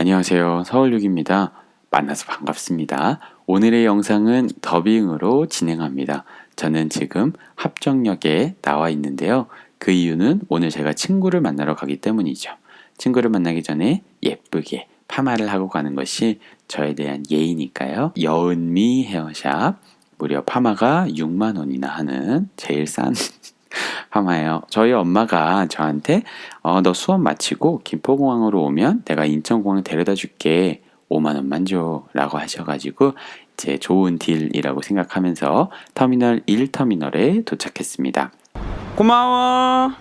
안녕하세요. 서울육입니다. 만나서 반갑습니다. 오늘의 영상은 더빙으로 진행합니다. 저는 지금 합정역에 나와 있는데요. 그 이유는 오늘 제가 친구를 만나러 가기 때문이죠. 친구를 만나기 전에 예쁘게 파마를 하고 가는 것이 저에 대한 예의니까요. 여은미 헤어샵, 무려 파마가 6만 원이나 하는 제일 싼 파마예요. 저희 엄마가 저한테 너 수업 마치고 김포공항으로 오면 내가 인천공항 데려다 줄게. 5만 원만 줘. 라고 하셔가지고 이제 좋은 딜이라고 생각하면서 터미널 1터미널에 도착했습니다. 고마워.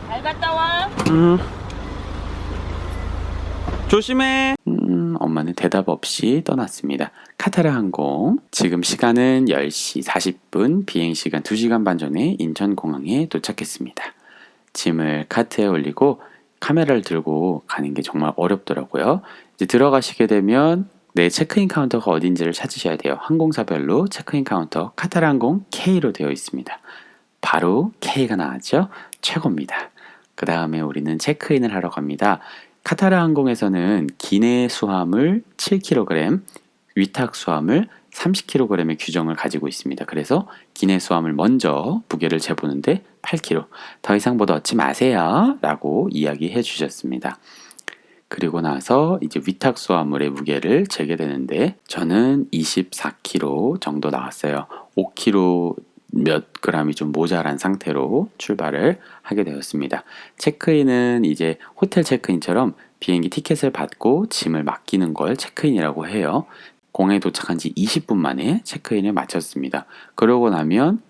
잘 갔다 와. 조심해. 엄마는 대답 없이 떠났습니다. 카타르 항공. 지금 시간은 10시 40분, 비행시간 2시간 반 전에 인천공항에 도착했습니다. 짐을 카트에 올리고 카메라를 들고 가는 게 정말 어렵더라고요. 이제 들어가시게 되면 내 체크인 카운터가 어딘지를 찾으셔야 돼요. 항공사별로 체크인 카운터 카타르 항공 K로 되어 있습니다. 바로 K가 나왔죠? 최고입니다. 그 다음에 우리는 체크인을 하러 갑니다. 카타르 항공에서는 기내 수화물 7kg, 위탁 수화물 30kg의 규정을 가지고 있습니다. 그래서 기내 수화물 먼저 무게를 재보는데 8kg. 더 이상 뭐 넣지 마세요. 라고 이야기해 주셨습니다. 그리고 나서 이제 위탁 수화물의 무게를 재게 되는데 저는 24kg 정도 나왔어요. 5kg 몇 g이 좀 모자란 상태로 출발을 하게 되었습니다. 체크인은 이제 호텔 체크인처럼 비행기 티켓을 받고 짐을 맡기는 걸 체크인이라고 해요. 공항에 도착한 지 20분 만에 체크인을 마쳤습니다. 그러고 나면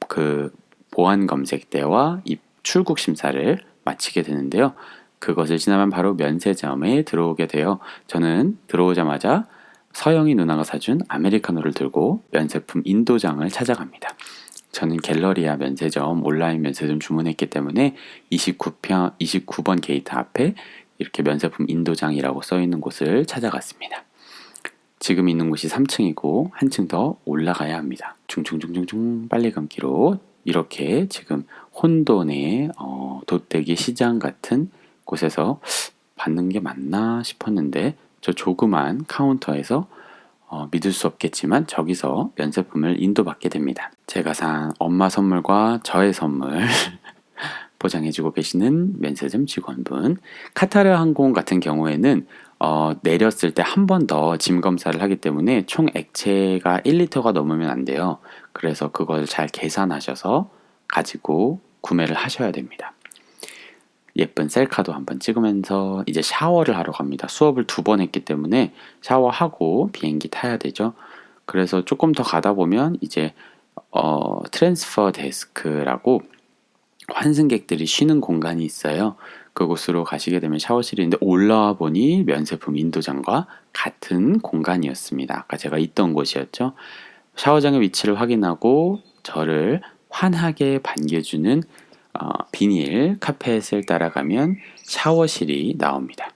그 보안 검색대와 출국 심사를 마치게 되는데요. 그것을 지나면 바로 면세점에 들어오게 돼요. 저는 들어오자마자 서영이 누나가 사준 아메리카노를 들고 면세품 인도장을 찾아갑니다. 저는 갤러리아 면세점, 온라인 면세점 주문했기 때문에 29번 게이트 앞에 이렇게 면세품 인도장이라고 써있는 곳을 찾아갔습니다. 지금 있는 곳이 3층이고 한층 더 올라가야 합니다. 중중중중중 빨리 감기로 이렇게 지금 혼돈의 돗대기 시장 같은 곳에서 받는 게 맞나 싶었는데 저 조그만 카운터에서 믿을 수 없겠지만 저기서 면세품을 인도받게 됩니다. 제가 산 엄마 선물과 저의 선물 포장해주고 계시는 면세점 직원분. 카타르 항공 같은 경우에는 내렸을 때 한 번 더 짐 검사를 하기 때문에 총 액체가 1리터가 넘으면 안 돼요. 그래서 그걸 잘 계산하셔서 가지고 구매를 하셔야 됩니다. 예쁜 셀카도 한번 찍으면서 이제 샤워를 하러 갑니다. 수업을 2번 했기 때문에 샤워하고 비행기 타야 되죠. 그래서 조금 더 가다 보면 이제 트랜스퍼 데스크라고 환승객들이 쉬는 공간이 있어요. 그곳으로 가시게 되면 샤워실이 있는데 올라와 보니 면세품 인도장과 같은 공간이었습니다. 아까 제가 있던 곳이었죠. 샤워장의 위치를 확인하고 저를 환하게 반겨주는 비닐 카펫을 따라가면 샤워실이 나옵니다.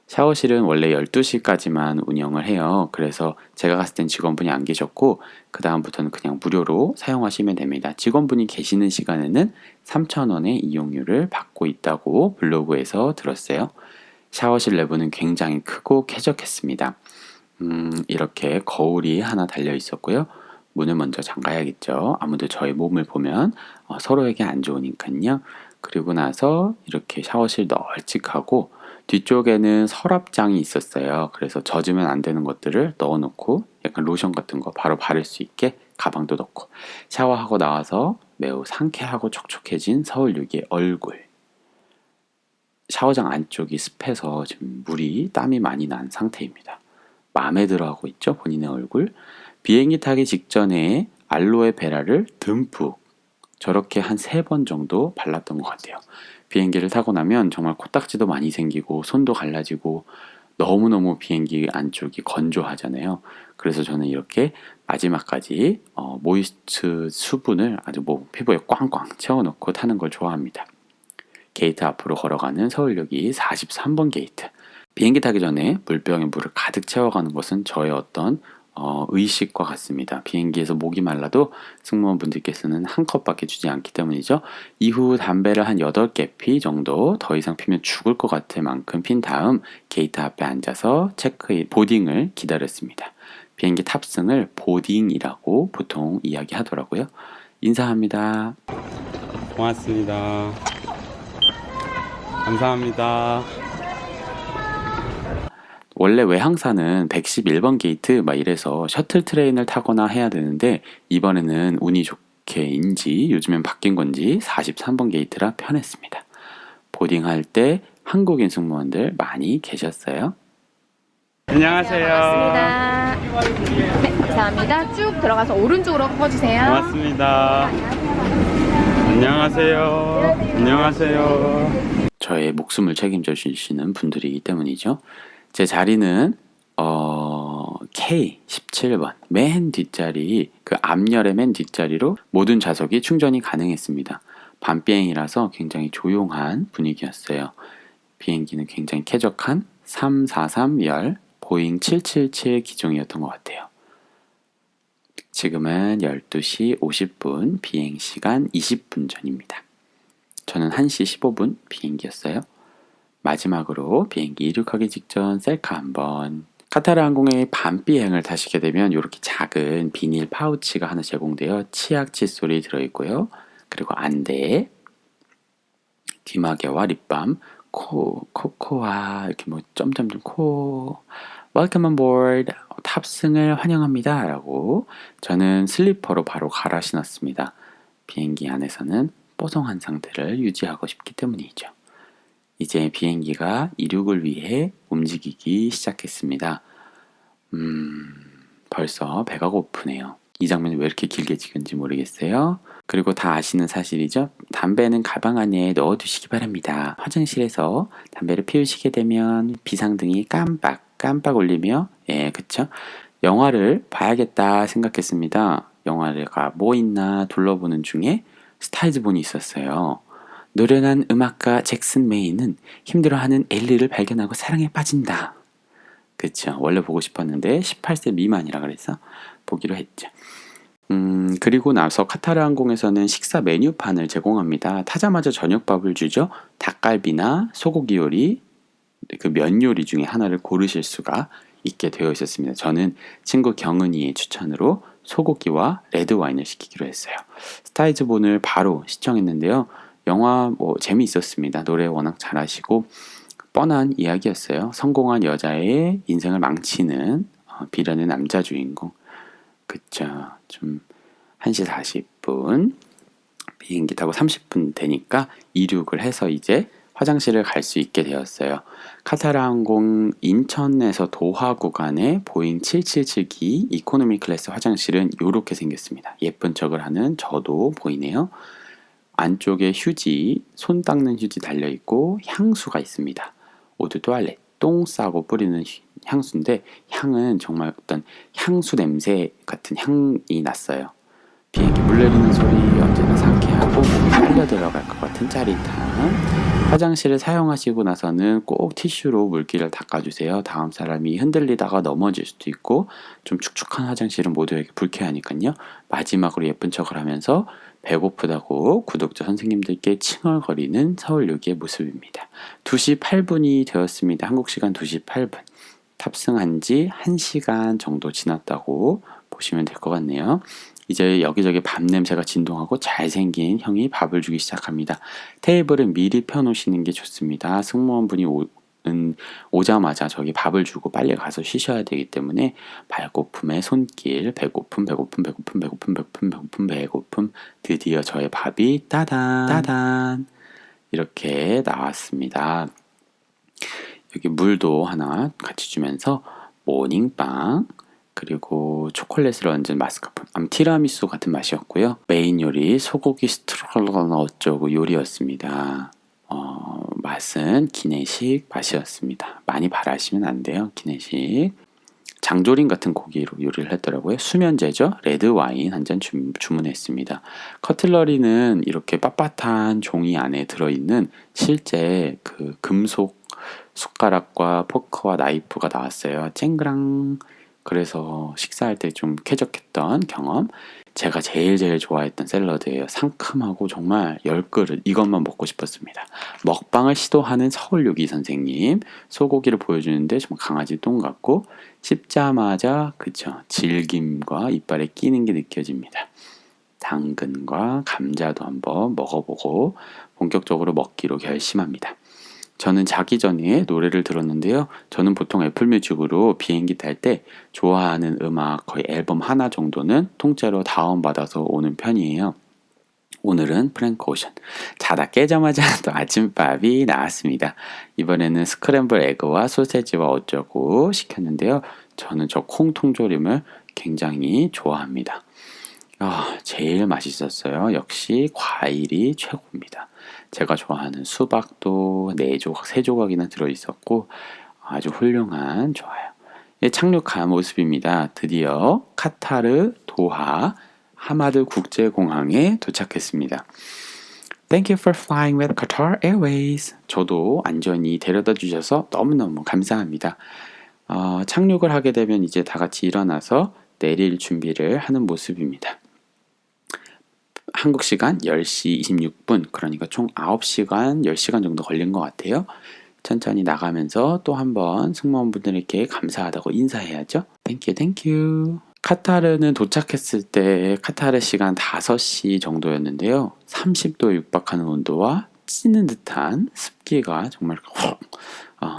샤워실은 원래 12시까지만 운영을 해요. 그래서 제가 갔을 땐 직원분이 안 계셨고 그 다음부터는 그냥 무료로 사용하시면 됩니다. 직원분이 계시는 시간에는 3,000원의 이용료를 받고 있다고 블로그에서 들었어요. 샤워실 내부는 굉장히 크고 쾌적했습니다. 이렇게 거울이 하나 달려 있었고요. 문을 먼저 잠가야겠죠. 아무도 저의 몸을 보면 서로에게 안 좋으니까요. 그리고 나서 이렇게 샤워실 널찍하고 뒤쪽에는 서랍장이 있었어요. 그래서 젖으면 안 되는 것들을 넣어놓고 약간 로션 같은 거 바로 바를 수 있게 가방도 넣고 샤워하고 나와서 매우 상쾌하고 촉촉해진 서울육의 얼굴. 샤워장 안쪽이 습해서 지금 땀이 많이 난 상태입니다. 마음에 들어하고 있죠, 본인의 얼굴. 비행기 타기 직전에 알로에 베라를 듬뿍 저렇게 한 3번 정도 발랐던 것 같아요. 비행기를 타고 나면 정말 코딱지도 많이 생기고 손도 갈라지고 너무너무 비행기 안쪽이 건조하잖아요. 그래서 저는 이렇게 마지막까지 모이스트 수분을 아주 피부에 꽝꽝 채워놓고 타는 걸 좋아합니다. 게이트 앞으로 걸어가는 서울역이 43번 게이트. 비행기 타기 전에 물병에 물을 가득 채워가는 것은 저의 어떤 의식과 같습니다. 비행기에서 목이 말라도 승무원분들께서는 한 컵밖에 주지 않기 때문이죠. 이후 담배를 한 8개 피 정도 더 이상 피면 죽을 것 같을 만큼 핀 다음 게이트 앞에 앉아서 체크인, 보딩을 기다렸습니다. 비행기 탑승을 보딩이라고 보통 이야기하더라고요. 인사합니다. 고맙습니다. 감사합니다. 원래 외항사는 111번 게이트 막 이래서 셔틀 트레인을 타거나 해야 되는데 이번에는 운이 좋게인지 요즘엔 바뀐 건지 43번 게이트라 편했습니다. 보딩할 때 한국인 승무원들 많이 계셨어요. 안녕하세요. 반갑습니다. 네, 감사합니다. 쭉 들어가서 오른쪽으로 꺼주세요. 고맙습니다. 안녕하세요. 안녕하세요. 저의 목숨을 책임져 주시는 분들이기 때문이죠. 제 자리는 K17번 맨 뒷자리, 그 앞열의 맨 뒷자리로 모든 좌석이 충전이 가능했습니다. 밤비행이라서 굉장히 조용한 분위기였어요. 비행기는 굉장히 쾌적한 343열 보잉 777 기종이었던 것 같아요. 지금은 12시 50분, 비행시간 20분 전입니다. 저는 1시 15분 비행기였어요. 마지막으로 비행기 이륙하기 직전 셀카 한번. 카타르 항공의 밤비행을 타시게 되면 이렇게 작은 비닐 파우치가 하나 제공되어 치약, 칫솔이 들어있고요. 그리고 안대, 귀마개와 립밤, 코코아, 이렇게 뭐 점점점 코, Welcome on board, 탑승을 환영합니다 라고. 저는 슬리퍼로 바로 갈아 신었습니다. 비행기 안에서는 뽀송한 상태를 유지하고 싶기 때문이죠. 이제 비행기가 이륙을 위해 움직이기 시작했습니다. 벌써 배가 고프네요. 이 장면이 왜 이렇게 길게 찍은지 모르겠어요. 그리고 다 아시는 사실이죠. 담배는 가방 안에 넣어두시기 바랍니다. 화장실에서 담배를 피우시게 되면 비상등이 깜빡 울리며, 그쵸? 영화를 봐야겠다 생각했습니다. 영화가 뭐 있나 둘러보는 중에 스타이즈본이 있었어요. 노련한 음악가 잭슨 메이는 힘들어하는 엘리를 발견하고 사랑에 빠진다. 그쵸. 원래 보고 싶었는데 18세 미만이라 그래서 보기로 했죠. 그리고 나서 카타르 항공에서는 식사 메뉴판을 제공합니다. 타자마자 저녁밥을 주죠. 닭갈비나 소고기 요리, 그 면 요리 중에 하나를 고르실 수가 있게 되어 있었습니다. 저는 친구 경은이의 추천으로 소고기와 레드 와인을 시키기로 했어요. 스타이즈본을 바로 시청했는데요. 영화 재미있었습니다. 노래 워낙 잘하시고 뻔한 이야기였어요. 성공한 여자의 인생을 망치는 비련의 남자 주인공. 그쵸. 좀 1시 40분 비행기 타고 30분 되니까 이륙을 해서 이제 화장실을 갈 수 있게 되었어요. 카타르 항공 인천에서 도하 구간의 보잉 777기 이코노미 클래스 화장실은 이렇게 생겼습니다. 예쁜 척을 하는 저도 보이네요. 안쪽에 휴지, 손 닦는 휴지 달려있고 향수가 있습니다. 오드 투알렛, 똥 싸고 뿌리는 향수인데 향은 정말 어떤 향수 냄새 같은 향이 났어요. 비행기 물 내리는 소리 언제나 상쾌하고 몸이 빨려 들어갈 것 같은 짜릿함. 화장실을 사용하시고 나서는 꼭 티슈로 물기를 닦아주세요. 다음 사람이 흔들리다가 넘어질 수도 있고 좀 축축한 화장실은 모두에게 불쾌하니까요. 마지막으로 예쁜 척을 하면서 배고프다고 구독자 선생님들께 칭얼거리는 서울역의 모습입니다. 2시 8분이 되었습니다. 한국 시간 2시 8분. 탑승한 지 1시간 정도 지났다고 보시면 될 것 같네요. 이제 여기저기 밥 냄새가 진동하고 잘생긴 형이 밥을 주기 시작합니다. 테이블은 미리 펴놓으시는 게 좋습니다. 승무원분이 오자마자 저기 밥을 주고 빨리 가서 쉬셔야 되기 때문에 발고픔의 손길, 배고픔, 드디어 저의 밥이 따단 이렇게 나왔습니다. 여기 물도 하나 같이 주면서 모닝빵 그리고 초콜릿을 얹은 마스카포네, 티라미수 같은 맛이었고요. 메인 요리 소고기 스트로갈라나 어쩌고 요리였습니다. 맛은 기내식 맛이었습니다. 많이 바라시면 안 돼요. 기내식. 장조림 같은 고기로 요리를 했더라고요. 수면제죠. 레드 와인 한 잔 주문했습니다. 커틀러리는 이렇게 빳빳한 종이 안에 들어있는 실제 그 금속 숟가락과 포크와 나이프가 나왔어요. 쨍그랑. 그래서 식사할 때 좀 쾌적했던 경험. 제가 제일 좋아했던 샐러드예요. 상큼하고 정말 10그릇 이것만 먹고 싶었습니다. 먹방을 시도하는 서울요기 선생님. 소고기를 보여주는데 정말 강아지 똥 같고 씹자마자 그쵸 질김과 이빨에 끼는 게 느껴집니다. 당근과 감자도 한번 먹어보고 본격적으로 먹기로 결심합니다. 저는 자기 전에 노래를 들었는데요. 저는 보통 애플뮤직으로 비행기 탈 때 좋아하는 음악 거의 앨범 하나 정도는 통째로 다운받아서 오는 편이에요. 오늘은 프랭크 오션. 자다 깨자마자 또 아침밥이 나왔습니다. 이번에는 스크램블 에그와 소세지와 어쩌고 시켰는데요. 저는 저 콩 통조림을 굉장히 좋아합니다. 제일 맛있었어요. 역시 과일이 최고입니다. 제가 좋아하는 수박도 4조각, 3조각이나 들어있었고 아주 훌륭한 좋아요. 착륙한 모습입니다. 드디어 카타르 도하 하마드 국제공항에 도착했습니다. Thank you for flying with Qatar Airways. 저도 안전히 데려다 주셔서 너무너무 감사합니다. 착륙을 하게 되면 이제 다 같이 일어나서 내릴 준비를 하는 모습입니다. 한국 시간 10시 26분, 그러니까 총 9시간, 10시간 정도 걸린 것 같아요. 천천히 나가면서 또 한번 승무원분들께 감사하다고 인사해야죠. Thank you, thank you. 카타르는 도착했을 때 카타르 시간 5시 정도였는데요. 30도 육박하는 온도와 찌는 듯한 습기가 정말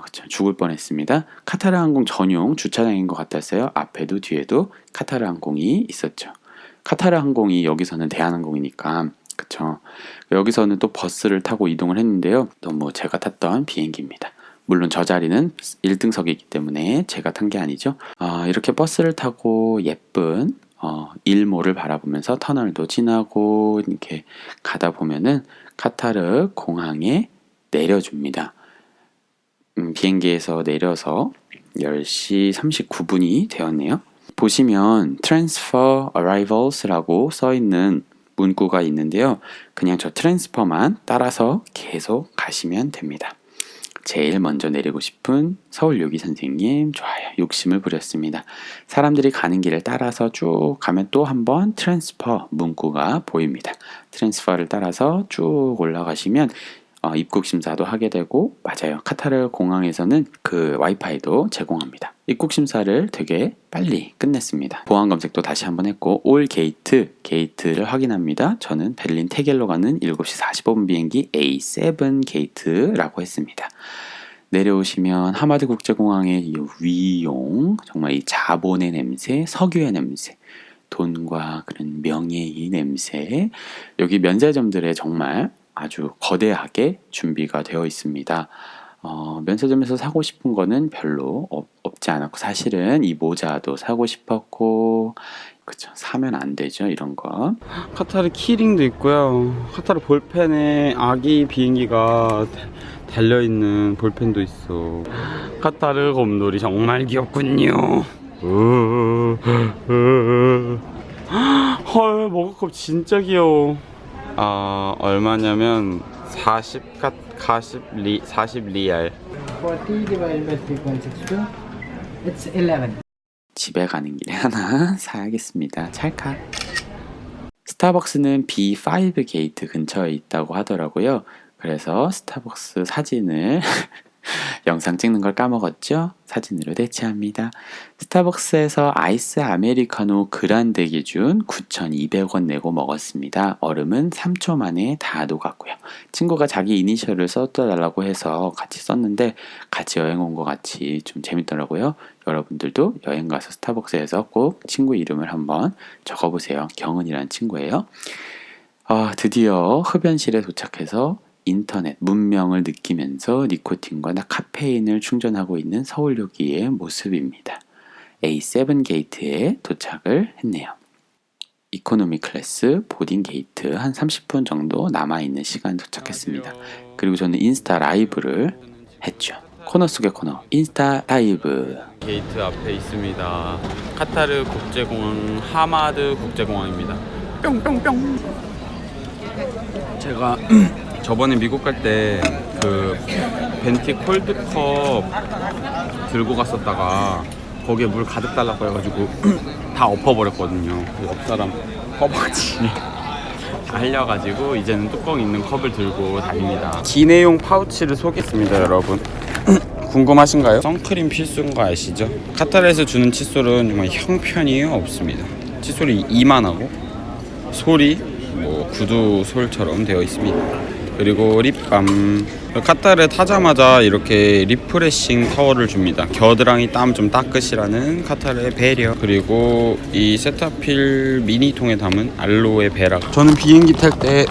그쵸, 죽을 뻔했습니다. 카타르 항공 전용 주차장인 것 같았어요. 앞에도 뒤에도 카타르 항공이 있었죠. 카타르 항공이 여기서는 대한항공이니까 그쵸. 여기서는 또 버스를 타고 이동을 했는데요. 또 제가 탔던 비행기입니다. 물론 저 자리는 1등석이기 때문에 제가 탄 게 아니죠. 이렇게 버스를 타고 예쁜 일몰을 바라보면서 터널도 지나고 이렇게 가다 보면은 카타르 공항에 내려줍니다. 비행기에서 내려서 10시 39분이 되었네요. 보시면 Transfer Arrivals라고 써있는 문구가 있는데요. 그냥 저 트랜스퍼만 따라서 계속 가시면 됩니다. 제일 먼저 내리고 싶은 서울요기 선생님 좋아요. 욕심을 부렸습니다. 사람들이 가는 길을 따라서 쭉 가면 또 한 번 트랜스퍼 문구가 보입니다. 트랜스퍼를 따라서 쭉 올라가시면 입국 심사도 하게 되고 맞아요. 카타르 공항에서는 그 와이파이도 제공합니다. 입국 심사를 되게 빨리 끝냈습니다. 보안 검색도 다시 한번 했고 올 게이트를 확인합니다. 저는 베를린 테겔로 가는 7시 45분 비행기 A7 게이트라고 했습니다. 내려오시면 하마드 국제공항의 이 위용, 정말 이 자본의 냄새, 석유의 냄새, 돈과 그런 명예의 냄새, 여기 면세점들에 정말 아주 거대하게 준비가 되어 있습니다. 면세점에서 사고 싶은 거는 별로 없지 않았고 사실은 이 모자도 사고 싶었고 그쵸, 사면 안 되죠 이런 거. 카타르 키링도 있고요. 카타르 볼펜에 아기 비행기가 달려있는 볼펜도 있어. 카타르 곰돌이 정말 귀엽군요. 헐, 머그컵 진짜 귀여워. 얼마냐면 40 리알. 40 divided by 3.62, it's 11. 집에 가는 길에 하나 사야겠습니다. 찰칵. 스타벅스는 B5 게이트 근처에 있다고 하더라고요. 그래서 스타벅스 사진을 영상 찍는 걸 까먹었죠? 사진으로 대체합니다. 스타벅스에서 아이스 아메리카노 그란데 기준 9,200원 내고 먹었습니다. 얼음은 3초 만에 다 녹았고요. 친구가 자기 이니셜을 써달라고 해서 같이 썼는데 같이 여행 온 것 같이 좀 재밌더라고요. 여러분들도 여행 가서 스타벅스에서 꼭 친구 이름을 한번 적어보세요. 경은이라는 친구예요. 드디어 흡연실에 도착해서 인터넷 문명을 느끼면서 니코틴과 카페인을 충전하고 있는 서울요기의 모습입니다. A7 게이트에 도착을 했네요. 이코노미 클래스 보딩 게이트 한 30분 정도 남아있는 시간 도착했습니다. 그리고 저는 인스타 라이브를 했죠. 코너 속의 코너 인스타 라이브. 게이트 앞에 있습니다. 카타르 국제공항 하마드 국제공항입니다. 뿅뿅뿅. 제가 저번에 미국 갈 때 그 벤티 콜드컵 들고 갔었다가 거기에 물 가득 달라고 해가지고 다 엎어버렸거든요. 그 옆 사람 허벅지 할려가지고 이제는 뚜껑 있는 컵을 들고 다닙니다. 기내용 파우치를 소개했습니다, 여러분. 궁금하신가요? 선크림 필수인 거 아시죠? 카타르에서 주는 칫솔은 정말 형편이 없습니다. 칫솔이 이만하고 솔이 뭐 구두 솔처럼 되어 있습니다. 그리고 립밤. 카타르 타자마자 이렇게 리프레싱 타월을 줍니다. 겨드랑이 땀 좀 닦으시라는 카타르의 배려. 그리고 이 세타필 미니통에 담은 알로에 베라. 저는 비행기 탈 때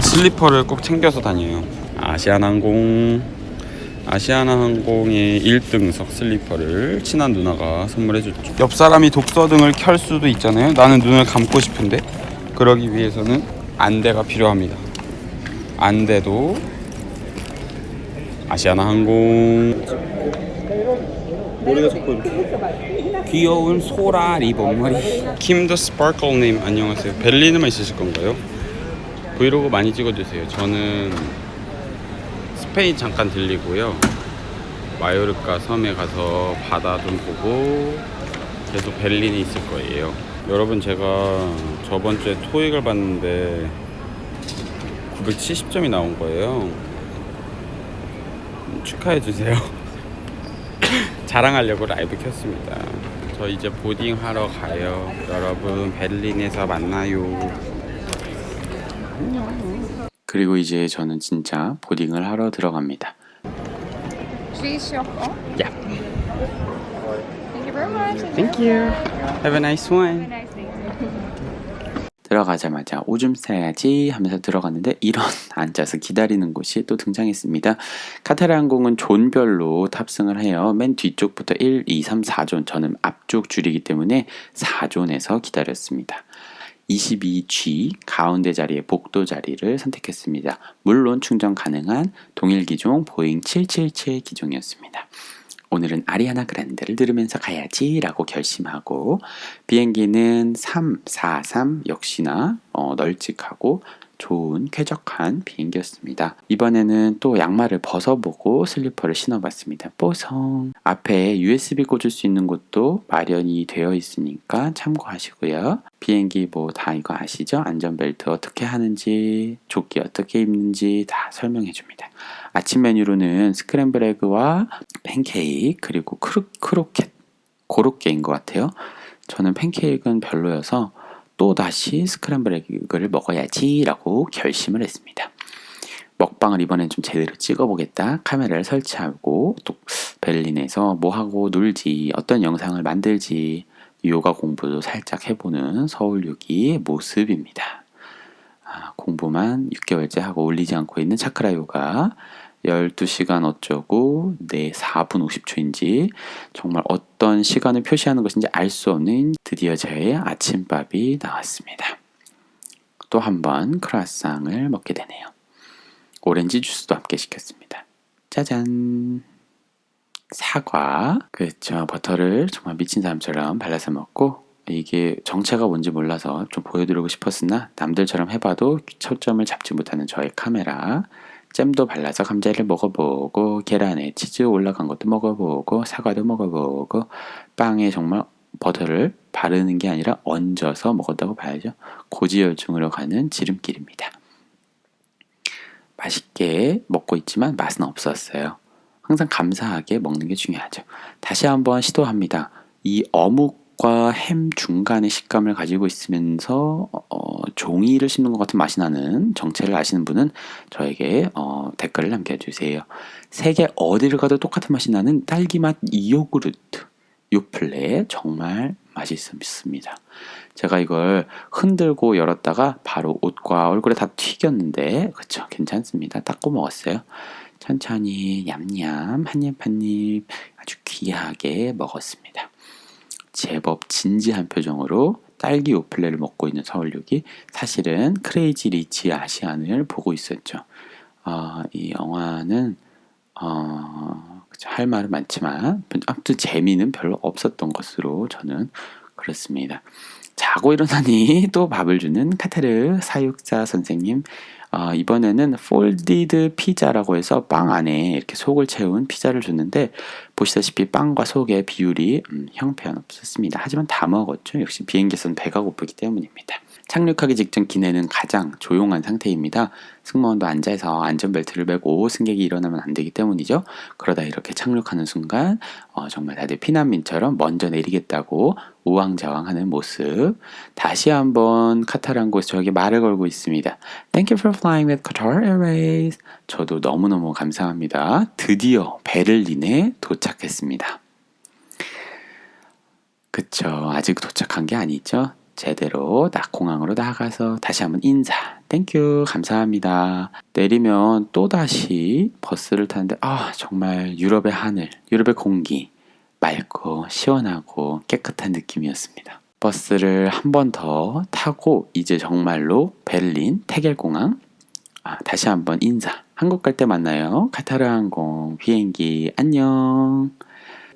슬리퍼를 꼭 챙겨서 다녀요. 아시아나항공의 1등석 슬리퍼를 친한 누나가 선물해줬죠. 옆 사람이 독서등을 켤 수도 있잖아요. 나는 눈을 감고 싶은데 그러기 위해서는 안대가 필요합니다. 안대도 아시아나항공. 머리가 자꾸 귀여운 소라 리본머리. 킴더 스파클님 안녕하세요. 벨리는만 있으실 건가요? 브이로그 많이 찍어주세요. 저는 스페인 잠깐 들리고요. 마요르카 섬에 가서 바다 좀 보고 계속 벨린에 있을 거예요. 여러분, 제가 저번 주에 토익을 봤는데 970점이 나온 거예요. 축하해주세요. 자랑하려고 라이브 켰습니다. 저 이제 보딩 하러 가요. 여러분, 베를린에서 만나요. 그리고 이제 저는 진짜 보딩을 하러 들어갑니다. Please your phone. Yeah. Thank you very much. Thank you. Have a nice one. Nice day. 들어가자마자 오줌 싸야지 하면서 들어갔는데 이런 앉아서 기다리는 곳이 또 등장했습니다. 카타르 항공은 존별로 탑승을 해요. 맨 뒤쪽부터 1, 2, 3, 4존. 저는 앞쪽 줄이기 때문에 4존에서 기다렸습니다. 22G 가운데 자리에 복도 자리를 선택했습니다. 물론 충전 가능한 동일 기종 보잉 777 기종이었습니다. 오늘은 아리아나 그란데를 들으면서 가야지 라고 결심하고 비행기는 343 역시나 널찍하고 좋은 쾌적한 비행기였습니다. 이번에는 또 양말을 벗어보고 슬리퍼를 신어봤습니다. 뽀송. 앞에 USB 꽂을 수 있는 곳도 마련이 되어 있으니까 참고하시고요. 비행기 뭐 다 이거 아시죠? 안전벨트 어떻게 하는지, 조끼 어떻게 입는지 다 설명해줍니다. 아침 메뉴로는 스크램블 에그와 팬케이크 그리고 크로켓 고로케인 것 같아요. 저는 팬케이크는 별로여서 또 다시 스크램블 에그를 먹어야지 라고 결심을 했습니다. 먹방을 이번엔 좀 제대로 찍어보겠다. 카메라를 설치하고 또 베를린에서 뭐하고 놀지, 어떤 영상을 만들지, 요가 공부도 살짝 해보는 서울요기의 모습입니다. 공부만 6개월째 하고 올리지 않고 있는 차크라 요가 12시간 어쩌고 4분 50초인지 정말 어떤 시간을 표시하는 것인지 알 수 없는 드디어 저의 아침밥이 나왔습니다. 또 한 번 크루아상을 먹게 되네요. 오렌지 주스도 함께 시켰습니다. 짜잔! 사과, 그렇죠. 버터를 정말 미친 사람처럼 발라서 먹고 이게 정체가 뭔지 몰라서 좀 보여드리고 싶었으나 남들처럼 해봐도 초점을 잡지 못하는 저의 카메라. 잼도 발라서 감자를 먹어보고 계란에 치즈 올라간 것도 먹어보고 사과도 먹어보고 빵에 정말 버터를 바르는 게 아니라 얹어서 먹었다고 봐야죠. 고지혈증으로 가는 지름길입니다. 맛있게 먹고 있지만 맛은 없었어요. 항상 감사하게 먹는 게 중요하죠. 다시 한번 시도합니다. 이 어묵과 햄 중간의 식감을 가지고 있으면서 종이를 씹는 것 같은 맛이 나는 정체를 아시는 분은 저에게 댓글을 남겨주세요. 세계 어디를 가도 똑같은 맛이 나는 딸기맛 요구르트 요플레 정말 맛있습니다. 제가 이걸 흔들고 열었다가 바로 옷과 얼굴에 다 튀겼는데 그쵸, 괜찮습니다. 닦고 먹었어요. 천천히 냠냠 한입 한입 아주 귀하게 먹었습니다. 제법 진지한 표정으로 딸기 요플레를 먹고 있는 서울역이 사실은 크레이지 리치 아시안을 보고 있었죠. 이 영화는 할 말은 많지만 아무튼 재미는 별로 없었던 것으로 저는 그렇습니다. 자고 일어나니 또 밥을 주는 카타르 사육사 선생님 이번에는 폴디드 피자라고 해서 빵 안에 이렇게 속을 채운 피자를 줬는데 보시다시피 빵과 속의 비율이 형편없었습니다. 하지만 다 먹었죠. 역시 비행기에서는 배가 고프기 때문입니다. 착륙하기 직전 기내는 가장 조용한 상태입니다. 승무원도 앉아서 안전벨트를 매고 승객이 일어나면 안 되기 때문이죠. 그러다 이렇게 착륙하는 순간 정말 다들 피난민처럼 먼저 내리겠다고 우왕좌왕하는 모습. 다시 한번 카타르 항공에서 저에게 말을 걸고 있습니다. Thank you for flying with Qatar Airways. 저도 너무너무 감사합니다. 드디어 베를린에 도착했습니다. 그쵸. 아직 도착한 게 아니죠. 제대로 공항으로 나가서 다시 한번 인사. 땡큐 감사합니다. 내리면 또다시 버스를 타는데 정말 유럽의 하늘, 유럽의 공기 맑고 시원하고 깨끗한 느낌이었습니다. 버스를 한 번 더 타고 이제 정말로 베를린 태겔공항 다시 한번 인사. 한국 갈 때 만나요. 카타르 항공 비행기 안녕.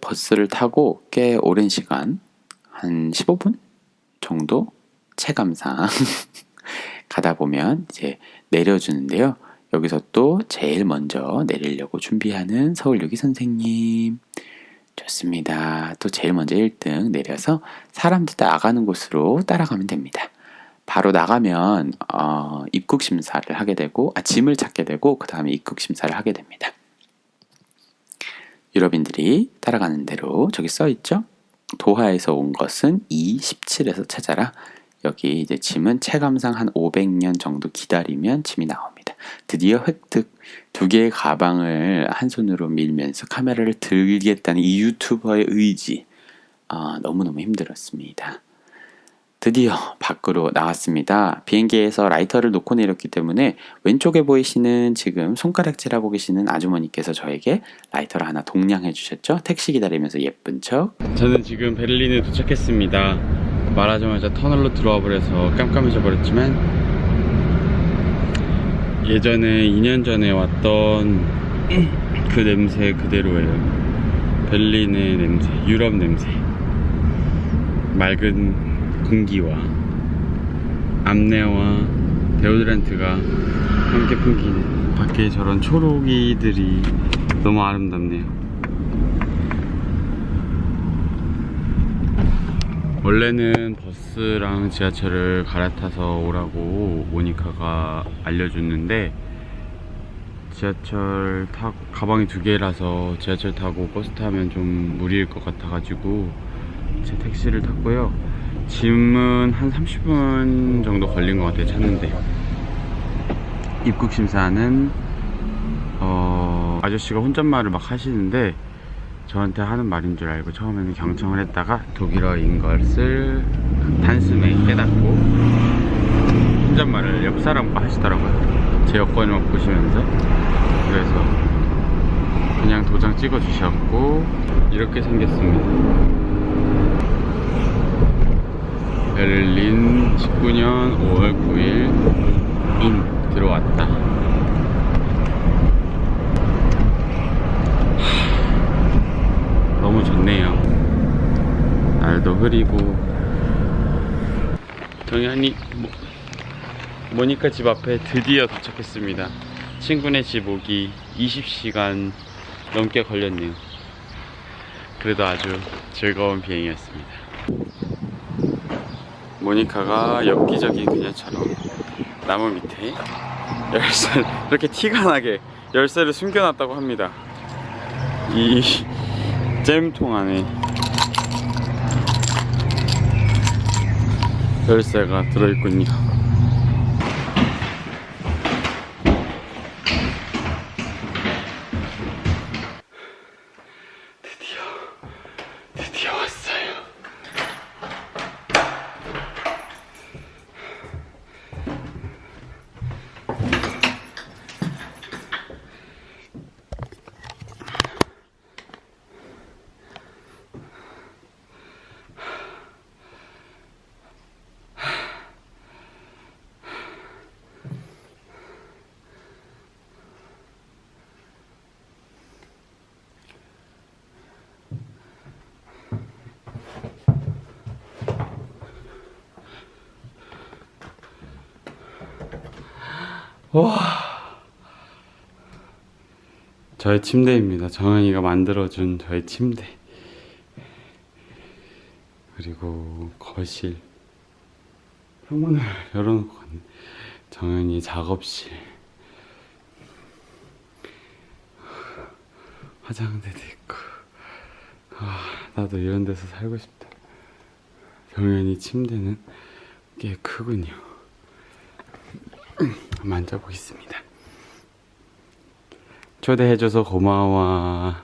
버스를 타고 꽤 오랜 시간 한 15분? 정도 체감상 가다 보면 이제 내려주는데요. 여기서 또 제일 먼저 내리려고 준비하는 서울여기 선생님. 좋습니다. 또 제일 먼저 1등 내려서 사람들 나가는 곳으로 따라가면 됩니다. 바로 나가면 입국 심사를 하게 되고 짐을 찾게 되고 그 다음에 입국 심사를 하게 됩니다. 유럽인들이 따라가는 대로 저기 써 있죠? 도하에서 온 것은 E17에서 찾아라. 여기 이제 짐은 체감상 한 500년 정도 기다리면 짐이 나옵니다. 드디어 획득. 2개의 가방을 한 손으로 밀면서 카메라를 들겠다는 이 유튜버의 의지. 너무너무 힘들었습니다. 드디어 밖으로 나왔습니다. 비행기에서 라이터를 놓고 내렸기 때문에 왼쪽에 보이시는 지금 손가락질하고 계시는 아주머니께서 저에게 라이터를 하나 동량해 주셨죠. 택시 기다리면서 예쁜 척. 저는 지금 베를린에 도착했습니다. 말하자마자 터널로 들어와 버려서 깜깜해져 버렸지만 예전에 2년 전에 왔던 그 냄새 그대로예요. 베를린의 냄새, 유럽 냄새. 맑은 공기와 암내와 데오드란트가 함께 풍기는 밖에 저런 초록이들이 너무 아름답네요. 원래는 버스랑 지하철을 갈아타서 오라고 모니카가 알려줬는데 지하철 타고 가방이 2개라서 지하철 타고 버스 타면 좀 무리일 것 같아가지고 제 택시를 탔고요. 짐은 한 30분 정도 걸린 것 같아요. 찾는데 입국 심사는 아저씨가 혼잣말을 막 하시는데 저한테 하는 말인 줄 알고 처음에는 경청을 했다가 독일어인 것을 단숨에 깨닫고 혼잣말을 옆 사람과 하시더라고요. 제 여권을 막 보시면서. 그래서 그냥 도장 찍어 주셨고 이렇게 생겼습니다. 베를린 19년 5월 9일 인 들어왔다. 너무 좋네요. 날도 흐리고 정연이 모니카 집 앞에 드디어 도착했습니다. 친구네 집 오기 20시간 넘게 걸렸네요. 그래도 아주 즐거운 비행이었습니다. 모니카가 엽기적인 그녀처럼 나무 밑에 열쇠, 이렇게 티가 나게 열쇠를 숨겨놨다고 합니다. 이 잼통 안에 열쇠가 들어있군요. 드디어 왔어요. 와, 저의 침대입니다. 정은이가 만들어준 저의 침대. 그리고 거실. 창문을 열어놓고 갔네. 정은이 작업실. 화장대도 있고. 아, 나도 이런 데서 살고 싶다. 정은이 침대는 꽤 크군요. 만져보겠습니다. 초대해줘서 고마워.